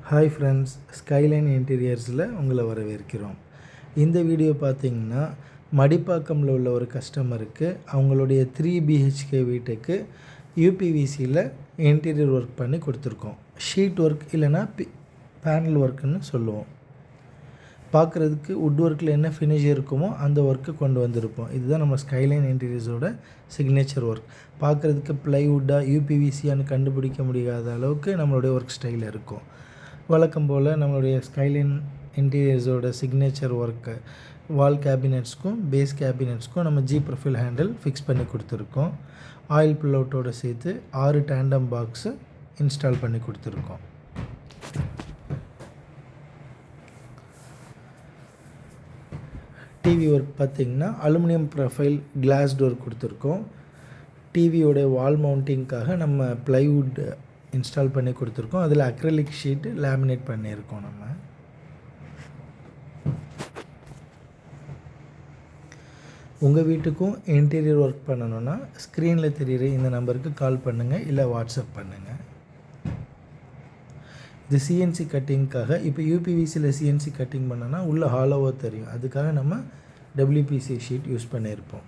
Hi friends, skyline இன்டீரியர்ஸில் உங்களை வரவேற்கிறோம். இந்த வீடியோ பார்த்திங்கன்னா மடிப்பாக்கமில் உள்ள ஒரு கஸ்டமருக்கு அவங்களுடைய 3 BHK வீட்டுக்கு யூபிவிசியில் இன்டீரியர் ஒர்க் பண்ணி கொடுத்துருக்கோம். ஷீட் ஒர்க் இல்லைனா பேனல் ஒர்க்குன்னு சொல்லுவோம். பார்க்குறதுக்கு வுட் ஒர்க்கில் என்ன ஃபினிஷ் இருக்குமோ அந்த ஒர்க்கு கொண்டு வந்திருப்போம். இதுதான் நம்ம ஸ்கைலைன் இன்டீரியர்ஸோட சிக்னேச்சர் ஒர்க். பார்க்குறதுக்கு ப்ளைவுட்டாக யூபிவிசியான்னு கண்டுபிடிக்க முடியாத அளவுக்கு நம்மளுடைய ஒர்க் ஸ்டைல் இருக்கும். வழக்கம் போல் நம்மளுடைய ஸ்கைலைன் இன்டீரியர்ஸோட சிக்னேச்சர் ஒர்க்கு வால் கேபினெட்ஸ்க்கும் பேஸ் கேபினெட்ஸ்க்கும் நம்ம ஜி ப்ரொஃபைல் ஹேண்டில் ஃபிக்ஸ் பண்ணி கொடுத்துருக்கோம். ஆயில் புல் அவுட்டோடு சேர்த்து 6 டேண்டம் பாக்ஸு இன்ஸ்டால் பண்ணி கொடுத்துருக்கோம். டிவி ஒர்க் பார்த்திங்கன்னா அலுமினியம் ப்ரொஃபைல் கிளாஸ் டோர் கொடுத்துருக்கோம். டிவியோட வால் மவுண்டிங்காக நம்ம ப்ளைவுட் இன்ஸ்டால் பண்ணி கொடுத்துருக்கோம். அதில் அக்ரிலிக் ஷீட்டு லேமினேட் பண்ணியிருக்கோம். நம்ம உங்கள் வீட்டுக்கும் இன்டீரியர் ஒர்க் பண்ணணுன்னா ஸ்க்ரீனில் தெரிகிற இந்த நம்பருக்கு கால் பண்ணுங்கள், இல்லை வாட்ஸ்அப் பண்ணுங்கள். இது சிஎன்சி கட்டிங்க்காக. இப்போ யூபிவிசியில் சிஎன்சி கட்டிங் பண்ணோன்னா உள்ளே ஹாலோவாக தெரியும். அதுக்காக நம்ம WPC ஷீட் யூஸ் பண்ணியிருப்போம்.